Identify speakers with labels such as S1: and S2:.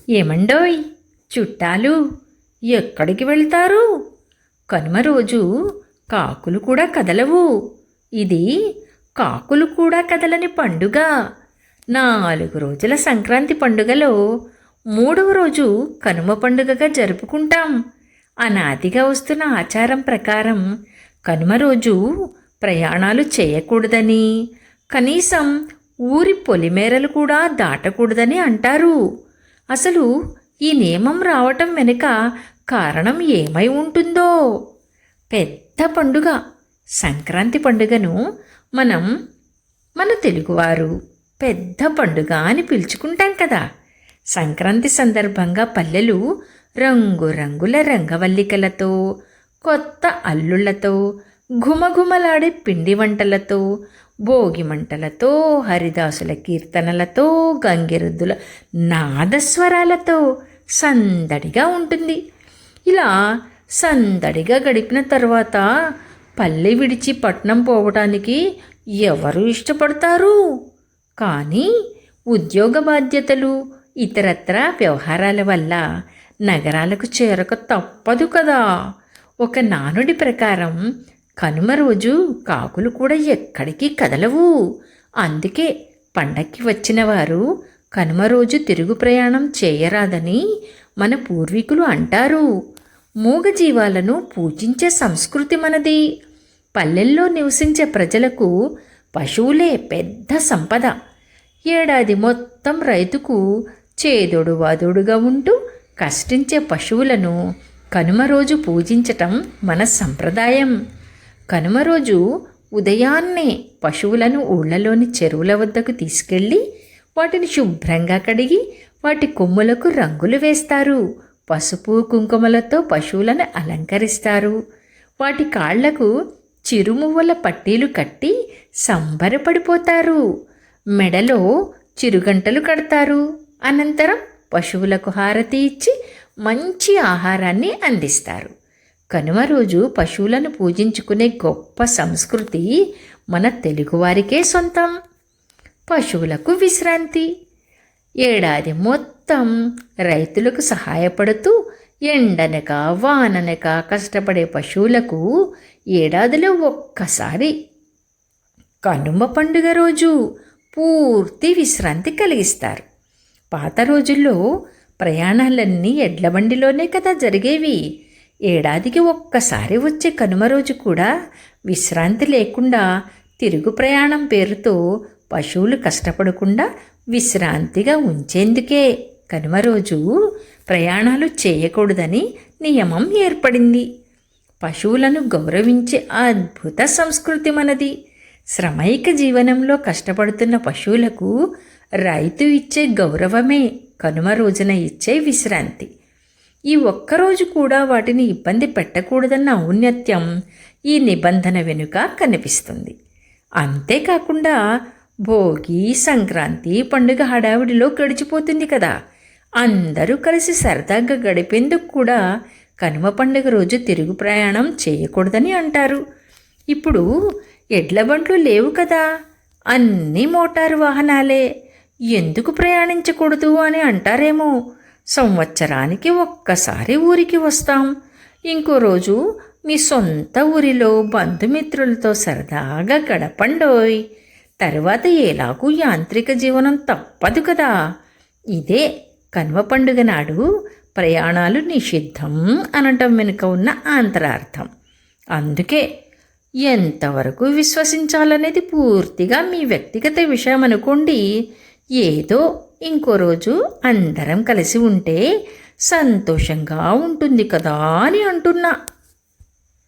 S1: ఏమండోయ్ చుట్టాలు, ఎక్కడికి వెళ్తారు? కనుమ రోజు కాకులు కూడా కదలవు. ఇది కాకులు కూడా కదలని పండుగ. 4 రోజుల సంక్రాంతి పండుగలో 3వ రోజు కనుమ పండుగగా జరుపుకుంటాం. అనాదిగా వస్తున్న ఆచారం ప్రకారం కనుమ రోజు ప్రయాణాలు చేయకూడదని, కనీసం ఊరి పొలిమేరలు కూడా దాటకూడదని అంటారు. అసలు ఈ నియమం రావటం వెనుక కారణం ఏమై ఉంటుందో? పెద్ద పండుగ సంక్రాంతి పండుగను మన తెలుగువారు పెద్ద పండుగ అని పిలుచుకుంటాం కదా. సంక్రాంతి సందర్భంగా పల్లెలు రంగురంగుల రంగవల్లికలతో, కొత్త అల్లుళ్లతో, ఘుమఘుమలాడే పిండి వంటలతో, భోగి మంటలతో, హరిదాసుల కీర్తనలతో, గంగిరెద్దుల నాదస్వరాలతో సందడిగా ఉంటుంది. ఇలా సందడిగా గడిపిన తర్వాత పల్లె విడిచి పట్నం పోవడానికి ఎవరు ఇష్టపడతారు? కానీ ఉద్యోగ బాధ్యతలు, ఇతరత్ర వ్యవహారాల వల్ల నగరాలకు చేరక తప్పదు కదా. ఒక నానుడి ప్రకారం కనుమ రోజు కాకులు కూడా ఎక్కడికి కదలవు. అందుకే పండక్కి వచ్చిన వారు కనుమ రోజు తిరుగు ప్రయాణం చేయరాదని మన పూర్వీకులు అంటారు. మూగజీవాలను పూజించే సంస్కృతి మనది. పల్లెల్లో నివసించే ప్రజలకు పశువులే పెద్ద సంపద. ఏడాది మొత్తం రైతుకు చేదోడు వాదోడుగా ఉంటూ కష్టించే పశువులను కనుమ రోజు పూజించటం మన సంప్రదాయం. కనుమ రోజు ఉదయాన్నే పశువులను ఊళ్ళలోని చెరువుల వద్దకు తీసుకెళ్ళి వాటిని శుభ్రంగా కడిగి వాటి కొమ్ములకు రంగులు వేస్తారు. పసుపు కుంకుమలతో పశువులను అలంకరిస్తారు. వాటి కాళ్లకు చిరుమువ్వల పట్టీలు కట్టి సంబరపడిపోతారు. మెడలో చిరుగంటలు కడతారు. అనంతరం పశువులకు హారతి ఇచ్చి మంచి ఆహారాన్ని అందిస్తారు. కనుమ రోజు పశువులను పూజించుకునే గొప్ప సంస్కృతి మన తెలుగువారికే సొంతం. పశువులకు విశ్రాంతి. ఏడాది మొత్తం రైతులకు సహాయపడుతూ ఎండనక వాననక కష్టపడే పశువులకు ఏడాదిలో ఒక్కసారి కనుమ పండుగ రోజు పూర్తి విశ్రాంతి కలిగిస్తారు. పాత రోజుల్లో ప్రయాణాలన్నీ ఎడ్ల బండిలోనే కదా జరిగేవి. ఏడాదికి ఒక్కసారి వచ్చే కనుమ రోజు కూడా విశ్రాంతి లేకుండా తిరుగు ప్రయాణం పేరుతో పశువులు కష్టపడకుండా విశ్రాంతిగా ఉంచేందుకే కనుమ రోజు ప్రయాణాలు చేయకూడదని నియమం ఏర్పడింది. పశువులను గౌరవించే అద్భుత సంస్కృతి మనది. శ్రమైక జీవనంలో కష్టపడుతున్న పశువులకు రైతు ఇచ్చే గౌరవమే కనుమ రోజున ఇచ్చే విశ్రాంతి. ఈ ఒక్కరోజు కూడా వాటిని ఇబ్బంది పెట్టకూడదన్న ఔన్నత్యం ఈ నిబంధన వెనుక కనిపిస్తుంది. అంతేకాకుండా భోగి, సంక్రాంతి పండుగ హడావిడిలో గడిచిపోతుంది కదా. అందరూ కలిసి సరదాగా గడిపేందుకు కూడా కనుమ పండుగ రోజు తిరుగు ప్రయాణం చేయకూడదని అంటారు. ఇప్పుడు ఎడ్ల బండ్లు లేవు కదా, అన్నీ మోటారు వాహనాలే. ఎందుకు ప్రయాణించకూడదు అని అంటారేమో. సంవత్సరానికి ఒక్కసారి ఊరికి వస్తాం. ఇంకో రోజు మీ సొంత ఊరిలో బంధుమిత్రులతో సరదాగా గడపండోయ్. తర్వాత ఎలాగూ యాంత్రిక జీవనం తప్పదు కదా. ఇదే కనుమ పండుగ నాడు ప్రయాణాలు నిషిద్ధం అనటం వెనుక ఉన్న అంతరార్థం. అందుకే ఎంతవరకు విశ్వసించాలనేది పూర్తిగా మీ వ్యక్తిగత విషయం అనుకోండి. ఏదో ఇంకో రోజు అందరం కలిసి ఉంటే సంతోషంగా ఉంటుంది కదా అని అంటున్నా.